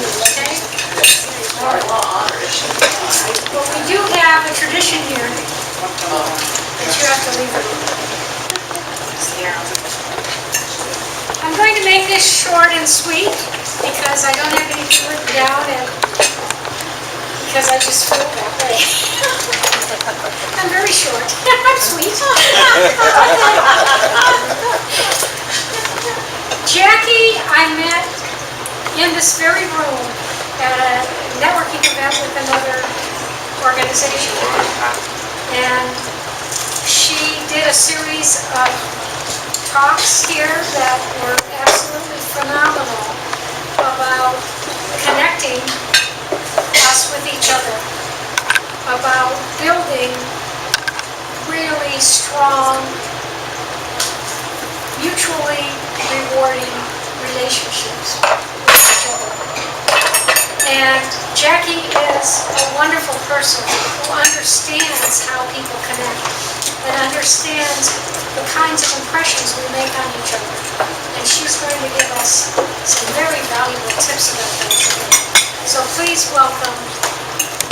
you, okay? Well, we do have a tradition here that you have to leave it. I'm going to make this short and sweet because I don't have anything written down and because I just feel that way. I'm very short. I'm sweet. Jackie, I met in this very room at a networking event with another organization. And she did a series of talks here that were absolutely phenomenal about connecting us with each other, about building really strong, mutually rewarding relationships with each other. And Jackie is a wonderful person who understands how people connect and understands the kinds of impressions we make on each other. And she's going to give us some very valuable tips about that today. So please welcome,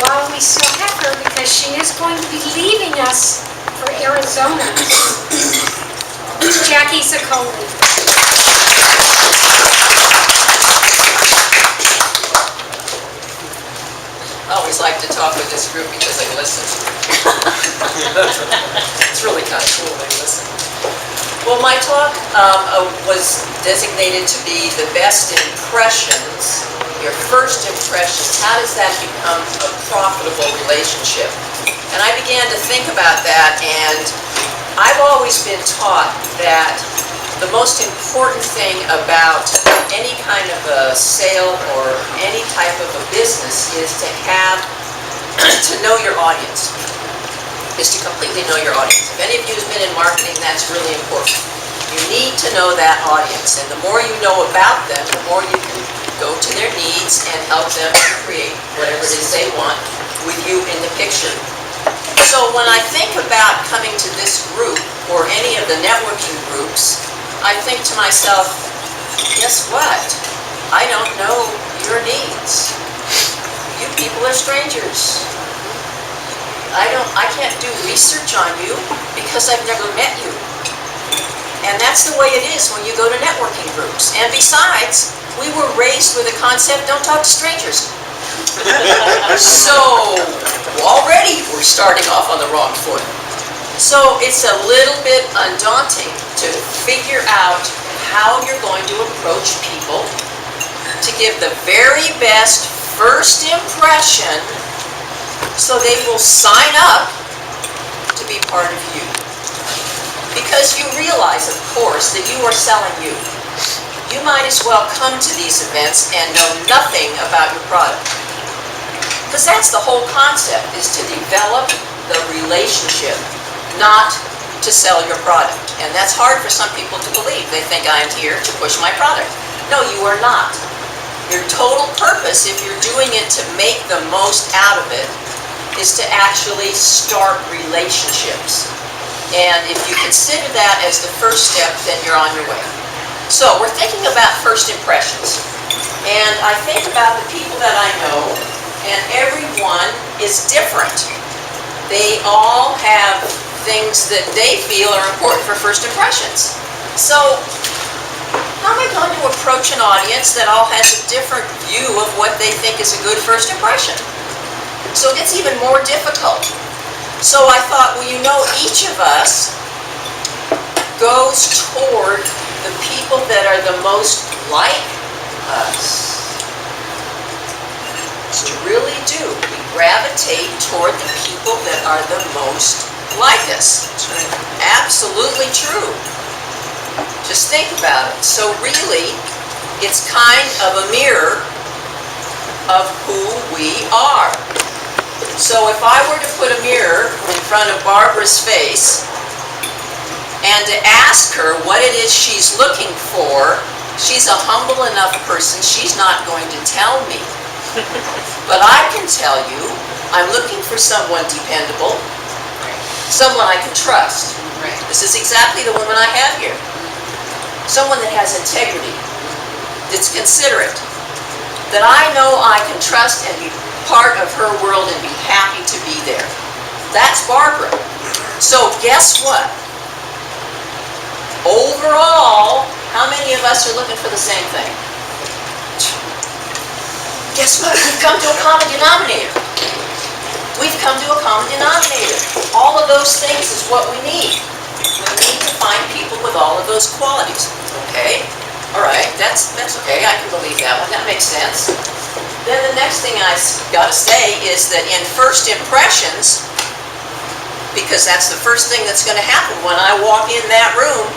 while we still have her, because she is going to be leaving us for Arizona, Jacque Zoccoli. I always like to talk with this group because they listen. It's really kind of cool, they listen. Well, my talk was designated to be the best impressions, your first impressions. How does that become a profitable relationship? And I began to think about that, and I've always been taught that the most important thing about any kind of a sale or any type of a business is to have, to know your audience, is to completely know your audience. If any of you has been in marketing, that's really important. You need to know that audience, and the more you know about them, the more you can go to their needs and help them create whatever it is they want with you in the picture. So when I think about coming to this group or any of the networking groups, I think to myself, guess what? I don't know your needs. You people are strangers. I can't do research on you because I've never met you. And that's the way it is when you go to networking groups. And besides, we were raised with the concept, don't talk to strangers. So already we're starting off on the wrong foot. So it's a little bit undaunting to figure out how you're going to approach people to give the very best first impression so they will sign up to be part of you. Because you realize, of course, that you are selling you. You might as well come to these events and know nothing about your product. Because that's the whole concept, is to develop the relationship, not to sell your product. And that's hard for some people to believe. They think I'm here to push my product. No, you are not. Your total purpose, if you're doing it to make the most out of it, is to actually start relationships. And if you consider that as the first step, then you're on your way. So we're thinking about first impressions. And I think about the people that I know, and everyone is different. They all have things that they feel are important for first impressions. So how am I going to approach an audience that all has a different view of what they think is a good first impression? So it gets even more difficult. So I thought, well, you know, each of us goes toward the people that are the most like us. You really do. We gravitate toward the people that are the most like us. Absolutely true. Just think about it. So really, it's kind of a mirror of who we are. So if I were to put a mirror in front of Barbara's face and to ask her what it is she's looking for, she's a humble enough person, she's not going to tell me. But I can tell you, I'm looking for someone dependable, someone I can trust. This is exactly the woman I have here. Someone that has integrity, that's considerate, that I know I can trust and be part of her world and be happy to be there. That's Barbara. So guess what? Overall, how many of us are looking for the same thing? Guess what? We've come to a common denominator. We've come to a common denominator. All of those things is what we need. We need to find people with all of those qualities. Okay? All right, that's okay. I can believe that one. That makes sense. Then the next thing I got to say is that in first impressions, because that's the first thing that's going to happen when I walk in that room,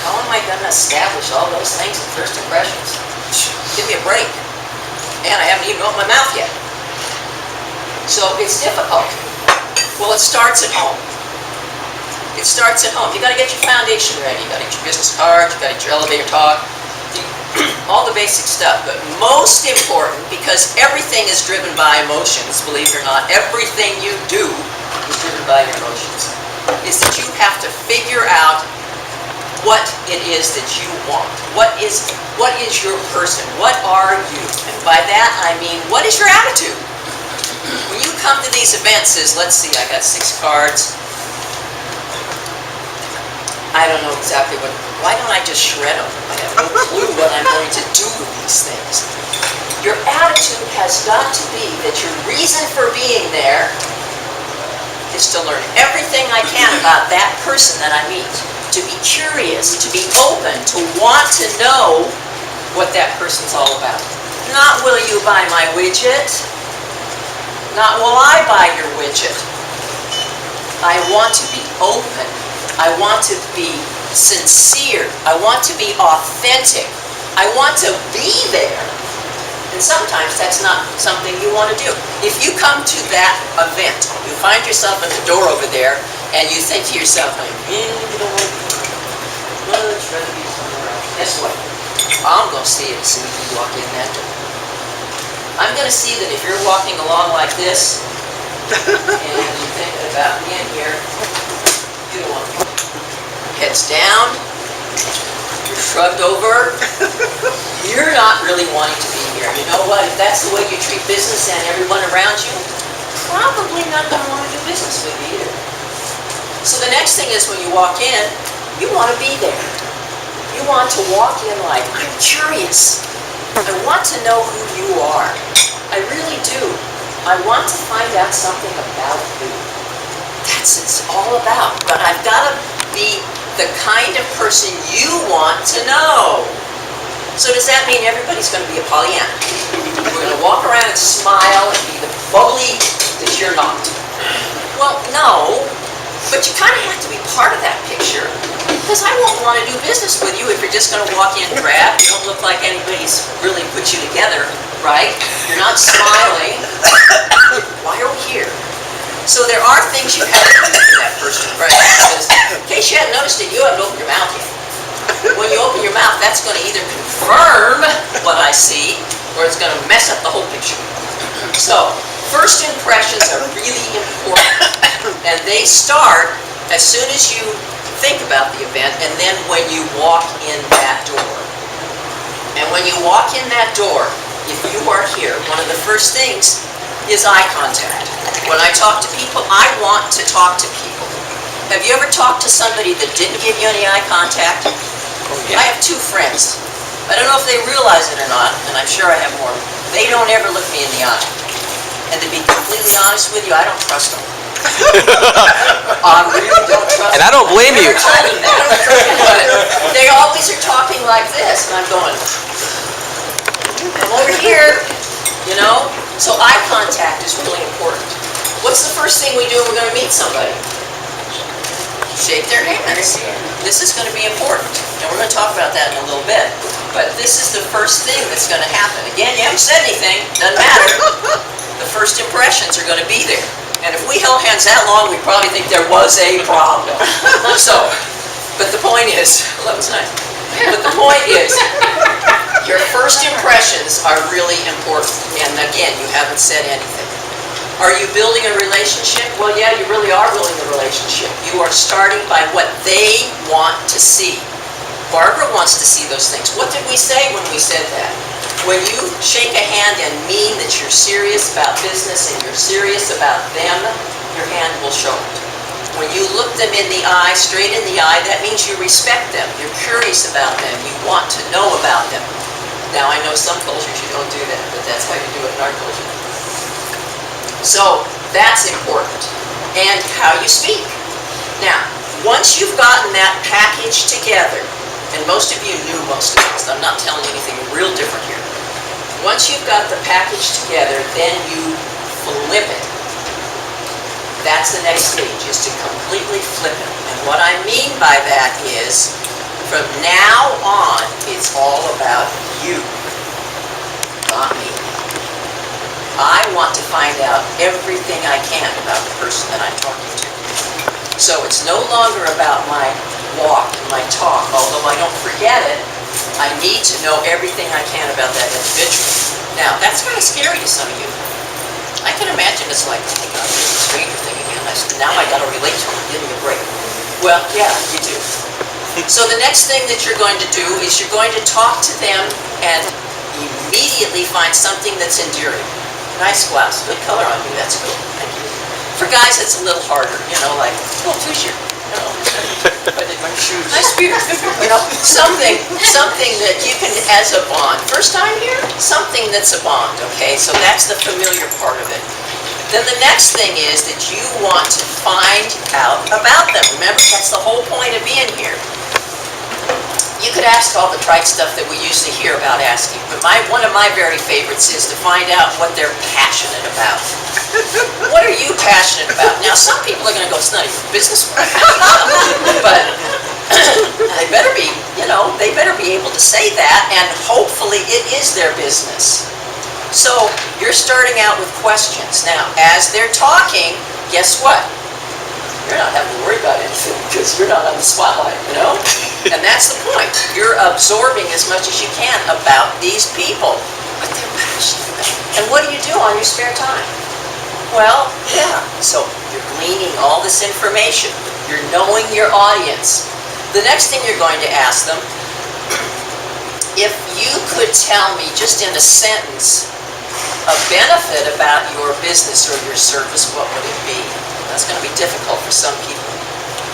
how am I going to establish all those things in first impressions? Give me a break. And I haven't even opened my mouth yet. So it's difficult. Well, it starts at home. It starts at home. You got to get your foundation ready. You got to get your business cards, you got to get your elevator talk, all the basic stuff. But most important, because everything is driven by emotions, believe it or not, everything you do is driven by your emotions, is that you have to figure out what it is that you want. What is your person? What are you? And by that I mean, what is your attitude? When you come to these events, let's see, I got 6 cards. I don't know exactly why don't I just shred them? I have no clue what I'm going to do with these things. Your attitude has got to be that your reason for being there is to learn everything I can about that person that I meet. To be curious, to be open, to want to know what that person's all about. Not will you buy my widget? Not will I buy your widget. I want to be open. I want to be sincere. I want to be authentic. I want to be there. And sometimes that's not something you want to do. If you come to that event, you find yourself at the door over there, and you think to yourself, you don't want to be here. Well, it's rather be somewhere else. Guess what? I'm going to see it as soon as you walk in that door. I'm going to see that if you're walking along like this, and you're thinking about being here, you don't want to be here. Heads down, you're shrugged over, you're not really wanting to be here. You know what? If that's the way you treat business and everyone around you, probably not going to want to do business with you either. So the next thing is when you walk in, you want to be there. You want to walk in like, I'm curious. I want to know who you are. I really do. I want to find out something about you. That's what it's all about. But I've got to be the kind of person you want to know. So does that mean everybody's going to be a Pollyanna? We're going to walk around and smile and be the bubbly that you're not. Well, no. But you kind of have to be part of that picture, because I won't want to do business with you if you're just going to walk in drab. You don't look like anybody's really put you together, right? You're not smiling. Why are we here? So there are things you have to do for that first impression. Because in case you hadn't noticed it, you haven't opened your mouth yet. When you open your mouth, that's going to either confirm what I see, or it's going to mess up the whole picture. So first impressions are really important. And they start as soon as you think about the event, and then when you walk in that door. And when you walk in that door, if you are here, one of the first things is eye contact. When I talk to people, I want to talk to people. Have you ever talked to somebody that didn't give you any eye contact? I have 2 friends. I don't know if they realize it or not, and I'm sure I have more. They don't ever look me in the eye. And to be completely honest with you, I don't trust them. I really don't trust them. And I don't blame you. But they always are talking like this, and I'm going, come over here, you know? So eye contact is really important. What's the first thing we do when we're going to meet somebody? Shake their hands. This is going to be important, and we're going to talk about that in a little bit. But this is the first thing that's going to happen. Again, you haven't said anything, doesn't matter. The first impressions are going to be there. And if we held hands that long, we'd probably think there was a problem. So, but the point is, well, that was nice. But the point is, your first impressions are really important. And again, you haven't said anything. Are you building a relationship? Well, yeah, you really are building a relationship. You are starting by what they want to see. Barbara wants to see those things. What did we say when we said that? When you shake a hand and mean that you're serious about business and you're serious about them, your hand will show it. When you look them in the eye, straight in the eye, that means you respect them. You're curious about them. You want to know about them. Now, I know some cultures you don't do that, but that's how you do it in our culture. So, that's important. And how you speak. Now, once you've gotten that package together, and most of you knew most of this, I'm not telling you anything real different here. Once you've got the package together, then you flip it. That's the next stage, is to completely flip it. And what I mean by that is, from now on, it's all about you, not me. I want to find out everything I can about the person that I'm talking to. So it's no longer about my walk and my talk, although I don't forget it. I need to know everything I can about that individual. Now, that's kind of scary to some of you. I can imagine it's like, oh my God, this is a stranger thing again. Now I got to relate to him, give me a break. Well, yeah, you do. So the next thing that you're going to do is you're going to talk to them and immediately find something that's endearing. Nice blouse, good color on you, that's good, thank you. For guys, it's a little harder, you know, like, oh, who's your, you know, I did my shoes. Nice beard, you know, something that you can, as a bond. First time here, something that's a bond, okay? So that's the familiar part of it. Then the next thing is that you want to find out about them. Remember, that's the whole point of being here. You could ask all the trite stuff that we usually hear about asking, but one of my very favorites is to find out what they're passionate about. What are you passionate about? Now, some people are going to go, it's none of your business, but they better be, you know, they better be able to say that, and hopefully it is their business. So you're starting out with questions. Now, as they're talking, guess what? You're not having to worry about anything because you're not on the spotlight, you know? And that's the point. You're absorbing as much as you can about these people, what they're passionate about. And what do you do on your spare time? Well, yeah, so you're gleaning all this information. You're knowing your audience. The next thing you're going to ask them, if you could tell me just in a sentence a benefit about your business or your service, what would it be? That's going to be difficult for some people.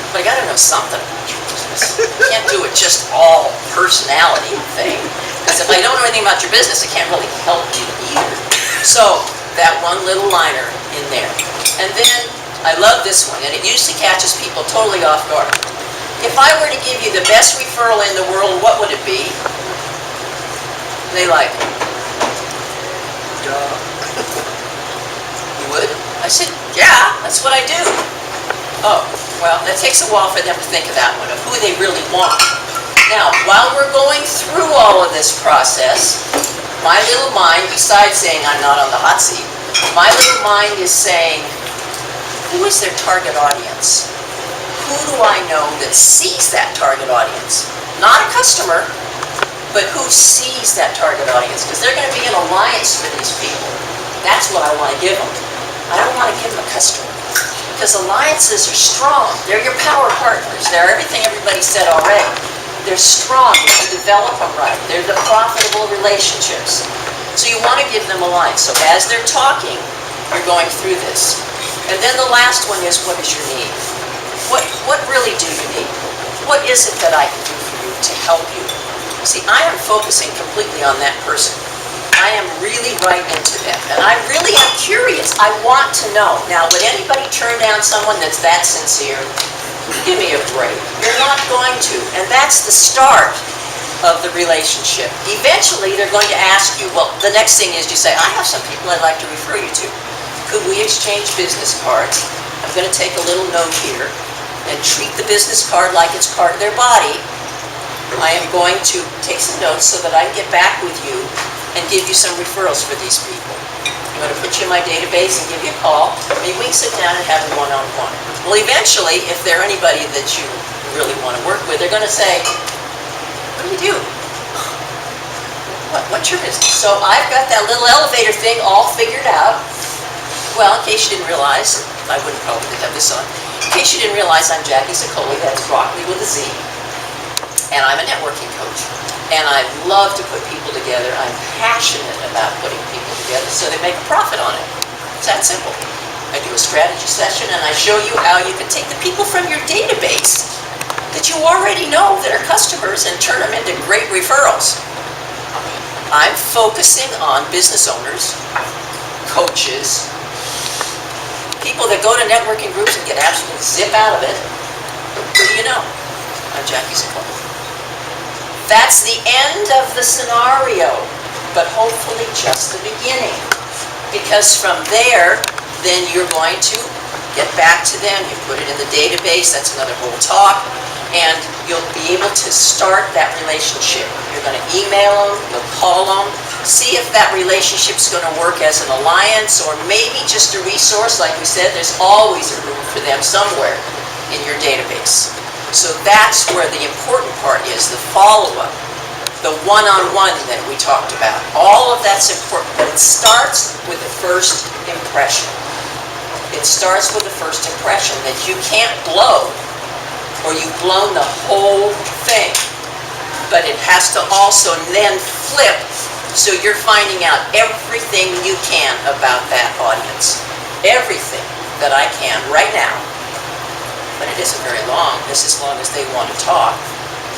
But I got to know something about your business. You can't do it just all personality thing. Because if I don't know anything about your business, it can't really help you either. So that one little liner in there. And then, I love this one, and it usually catches people totally off guard. If I were to give you the best referral in the world, what would it be? They like, duh. You would? I said, yeah, that's what I do. Oh, well, that takes a while for them to think of that one, of who they really want. Now, while we're going through all of this process, my little mind, besides saying I'm not on the hot seat, my little mind is saying, who is their target audience? Who do I know that sees that target audience? Not a customer, but who sees that target audience? Because they're going to be an alliance for these people. That's what I want to give them. I don't want to give them a customer. Because alliances are strong. They're your power partners. They're everything everybody said already. They're strong if you develop them right. They're the profitable relationships. So you want to give them alliance. So as they're talking, you're going through this. And then the last one is, what is your need? What really do you need? What is it that I can do for you to help you? See, I am focusing completely on that person. I am really right into them. And I really am curious. I want to know. Now, would anybody turn down someone that's that sincere? Give me a break. You're not going to. And that's the start of the relationship. Eventually, they're going to ask you, well, the next thing is you say, I have some people I'd like to refer you to. Could we exchange business cards? I'm going to take a little note here and treat the business card like it's part of their body. I am going to take some notes so that I can get back with you and give you some referrals for these people. I'm going to put you in my database and give you a call. Maybe we can sit down and have a one-on-one. Well, eventually, if they're anybody that you really want to work with, they're going to say, what do you do? What's your business? So I've got that little elevator thing all figured out. Well, in case you didn't realize, I wouldn't probably have this on. In case you didn't realize, I'm Jacque Zoccoli, that's broccoli with a Z. and I'm a networking coach. And I love to put people together. I'm passionate about putting people together so they make a profit on it. It's that simple. I do a strategy session and I show you how you can take the people from your database that you already know that are customers and turn them into great referrals. I'm focusing on business owners, coaches, people that go to networking groups and get absolute zip out of it. Who do you know? I'm Jacque Zoccoli. That's the end of the scenario, but hopefully just the beginning. Because from there, then you're going to get back to them, you put it in the database, that's another whole talk, and you'll be able to start that relationship. You're going to email them, you'll call them, see if that relationship's going to work as an alliance or maybe just a resource. Like we said, there's always a room for them somewhere in your database. So that's where the important part is, the follow-up, the one-on-one that we talked about. All of that's important, but it starts with the first impression. It starts with the first impression that you can't blow, or you've blown the whole thing. But it has to also then flip, so you're finding out everything you can about that audience. Everything that I can right now. But it isn't very long. It's as long as they want to talk.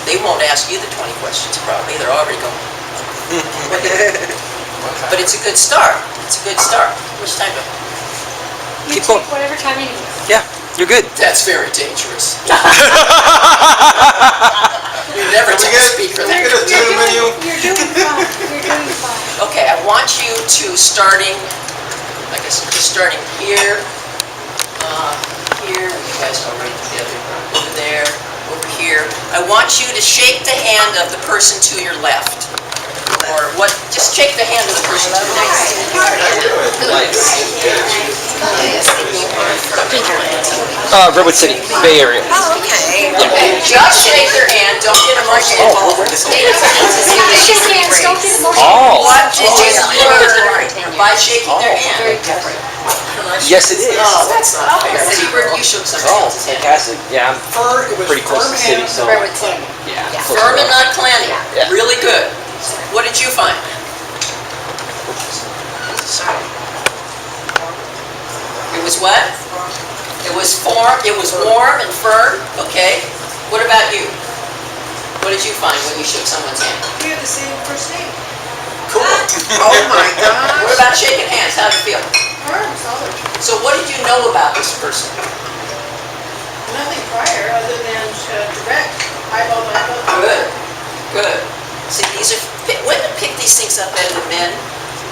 They won't ask you the 20 questions probably. They're already going. But it's a good start. It's a good start. Which time do You Keep going. take whatever time you need. Yeah, you're good. That's very dangerous. You never tell a speaker that. You're doing fine. You're doing fine. Okay, I want you to starting, like I said, just starting here, here, you guys are already together, over there, over here. I want you to shake the hand of the person to your left. Or what, just shake the hand of the person to your Redwood City, Bay Area. Okay, just shake their hand, don't get emotional. Shake hands, don't get emotional. Oh. What did you learn by shaking their hand? Yes, it is. Oh, that's not fair. See, you shook somebody Oh, else's hand. fantastic. Yeah, I'm pretty close to the city, so. Yeah. close Firm and enough. not clanny. Yeah. Really good. What did you find? It was what? It was warm and firm, okay. What about you? What did you find when you shook someone's hand? We have the same first name. Cool. Oh my gosh. What about shaking hands? How did it feel? Firm, solid. So what did you know about this person? Nothing prior other than direct eyeball to eyeball. Good, good. See, these are, women pick these things up better than men.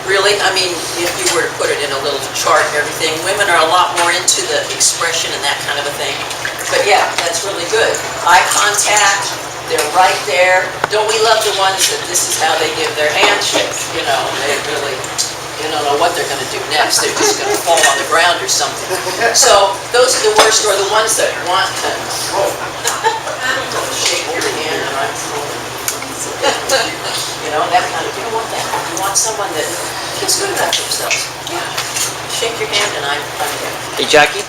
Really, I mean, if you were to put it in a little chart and everything, women are a lot more into the expression and that kind of a thing. But yeah, that's really good. Eye contact, they're right there. Don't we love the ones that this is how they give their handshake? You know, they really, you don't know what they're going to do next. They're just going to fall on the ground or something. So those are the worst, or the ones that want to shake your hand and I'm you know, that kind of, you don't want that. You want someone that feels good about themselves. Yeah. Shake your hand and I'm there. Hey, Jackie,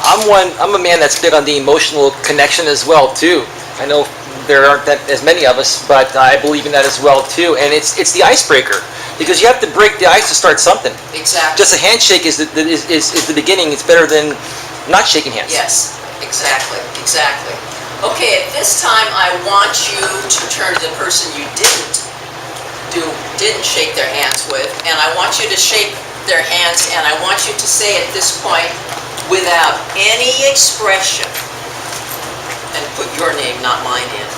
I'm a man that's big on the emotional connection as well, too. I know there aren't that as many of us, but I believe in that as well, too. And it's the icebreaker, because you have to break the ice to start something. Exactly. Just a handshake is the beginning. It's better than not shaking hands. Yes, exactly, exactly. Okay, at this time, I want you to turn to the person you didn't shake their hands with, and I want you to shake their hands, and I want you to say at this point, without any expression, and put your name, not mine, in.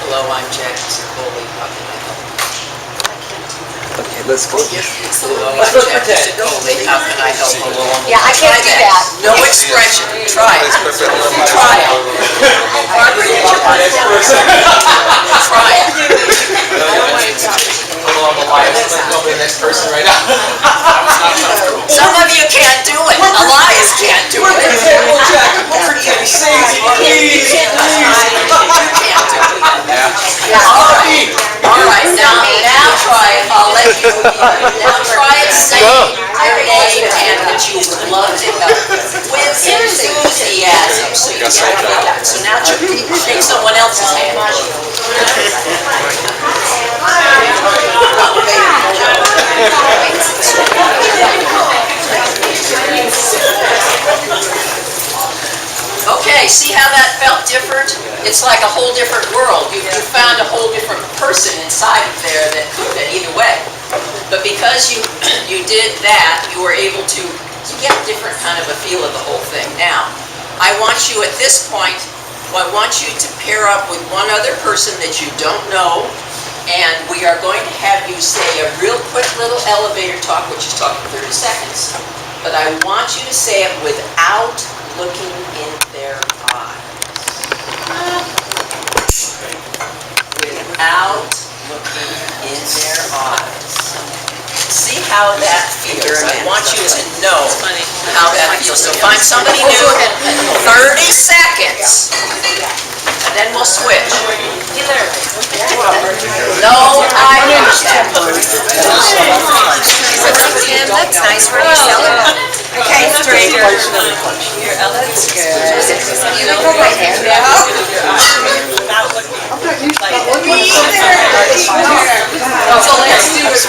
Hello, I'm Jacque Zoccoli. How can I help? Okay, let's go. Hello, I'm Jacque Zoccoli. How can I help? Yeah, I can't do that. No expression. Try it. Try it. Barbara, you try it. Try it. Let's go to the next person right now. Some of you can't do it. Elias can't do it. All right, now try it. I'll let you, now try it, say your name and that you would love to help with enthusiasm. him, so you can't do that. So now take someone else's hand. Okay, see how that felt different? It's like a whole different world. You found a whole different person inside of there that could have been either way. But because you did that, you were able to get a different kind of a feel of the whole thing. Now, I want you at this point, I want you to pair up with one other person that you don't know, and we are going to have you say a real quick little elevator talk, which is talking 30 seconds. But I want you to say it without looking in their eyes. Without looking in their eyes. See how that feels. I want you to know how that feels. So find somebody new, 30 seconds, and then we'll switch. No eye contact. Tim, that's nice. Where do you sell it? Okay, stranger. Your That's good. You don't hold my hand out. So let's do this.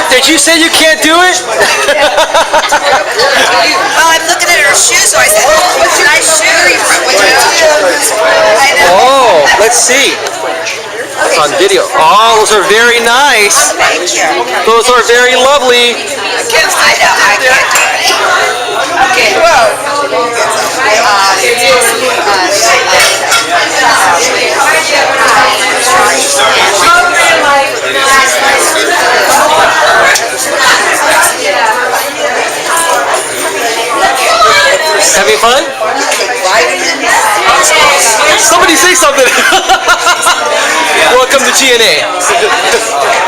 Did you say you can't do it? Well, I'm looking at her shoes, so I said, what's your nice shoe? Oh, let's see. It's on video. Oh, those are very nice. Thank you. Those are very lovely. I know, I can't do it. Okay, Having fun? Somebody say something. Welcome to GNA.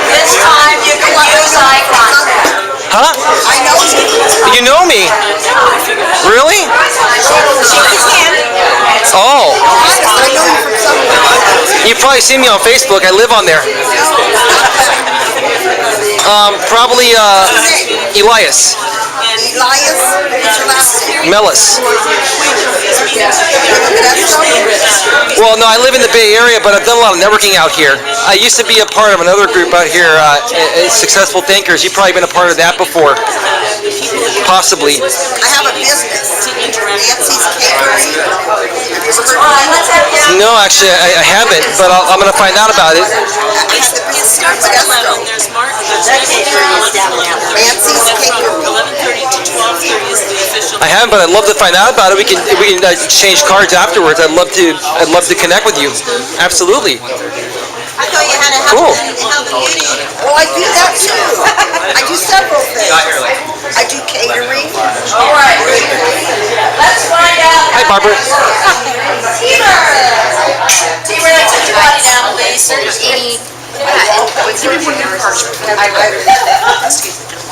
This time you can use eye contact. Huh? You know me? Really? Oh. You've probably seen me on Facebook. I live on there. Probably Elias. Elias, what's your last name? Melas. Well, no, I live in the Bay Area, but I've done a lot of networking out here. I used to be a part of another group out here, Successful Thinkers. You've probably been a part of that before. Possibly. I have a business, Nancy's Catering. No, actually, I haven't, but I'm going to find out about it. It starts at 11. There's Martin. Nancy's Catering. 11:30 to 12:30 is the official. I haven't, but I'd love to find out about it. We can exchange cards afterwards. I'd love to connect with you. Absolutely. I thought you had a Cool. health and beauty. Well, I do that too. I do several things. I do catering. All right. Let's find out. Hi, Barbara. Teamer, let's put your body down, please.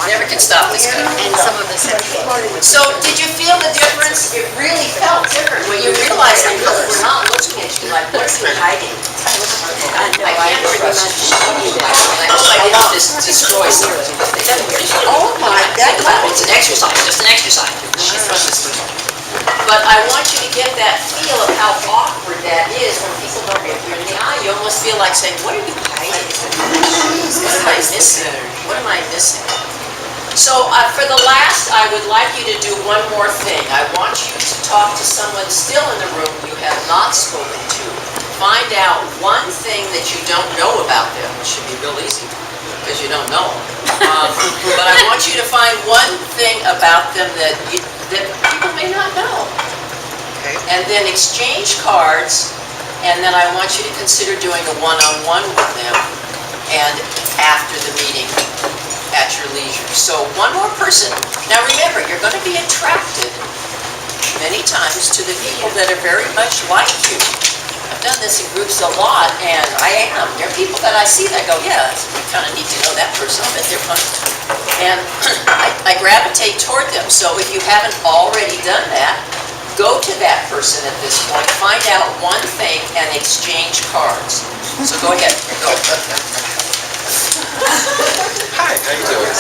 Never can stop this guy. And some of this. So, did you feel the difference? It really felt different when you realized that people were not looking at you like, what's he hiding? I can't pretty much see that. I didn't just destroy something. Oh my God. It's an exercise, just an exercise. But I want you to get that feel of how awkward that is when people don't look you in the eye. You almost feel like saying, what are you hiding? What am I missing? What am I missing? So for the last, I would like you to do one more thing. I want you to talk to someone still in the room you have not spoken to. Find out one thing that you don't know about them, which should be real easy because you don't know them. But I want you to find one thing about them that people may not know. Okay. And then exchange cards, and then I want you to consider doing a one-on-one with them and after the meeting. at your leisure. So one more person. Now remember, you're going to be attracted many times to the people that are very much like you. I've done this in groups a lot, and I am. There are people that I see that go, yeah, we kind of need to know that person. I bet they're fun. And I gravitate toward them. So if you haven't already done that, go to that person at this point, find out one thing, and exchange cards. So go ahead. Go. Hi, how you doing?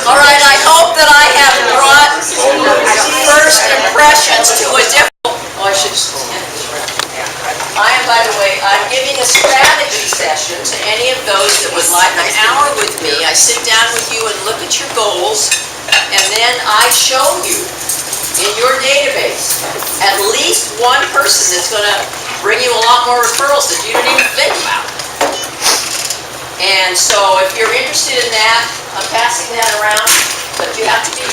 All right, I hope that I have brought first impressions to a different... Oh, I should stand. I am, by the way, I'm giving a strategy session to any of those that would like an hour with me. I sit down with you and look at your goals, and then I show you in your database at least one person that's going to bring you a lot more referrals that you didn't even think about. And so if you're interested in that, I'm passing that around, but you have to be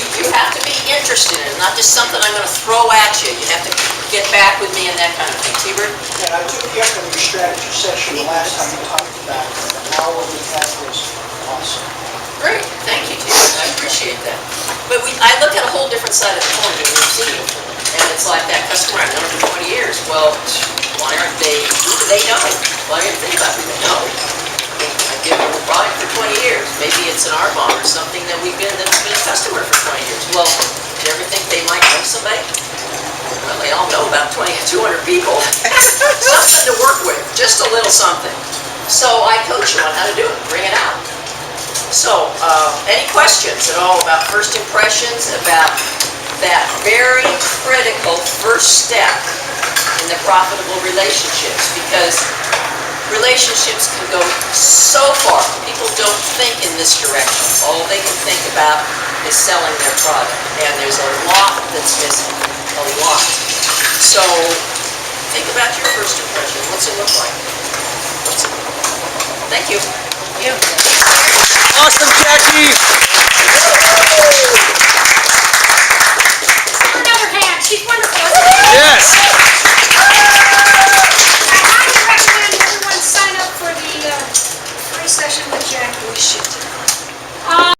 interested in it, not just something I'm going to throw at you. You have to get back with me and that kind of thing. T-Bird? Yeah, I took you up on your strategy session the last time you talked about it. An hour we had was awesome. Great, thank you, T-Bird. I appreciate that. But I look at a whole different side of the coin than we've seen before. And it's like that customer, I've known for 20 years. Well, why aren't they, who do they know? Why aren't they about who they know? I've given them a product for 20 years. Maybe it's an R-bomb or something that's been a customer for 20 years. Well, do you ever think they might know somebody? Well, they all know about 200 people. Something to work with, just a little something. So I coach you on how to do it, bring it out. So, any questions at all about first impressions, about that very critical first step in the profitable relationships? Because relationships can go so far. People don't think in this direction. All they can think about is selling their product. And there's a lot that's missing, a lot. So, think about your first impression. What's it look like? Thank you. Awesome, Jackie!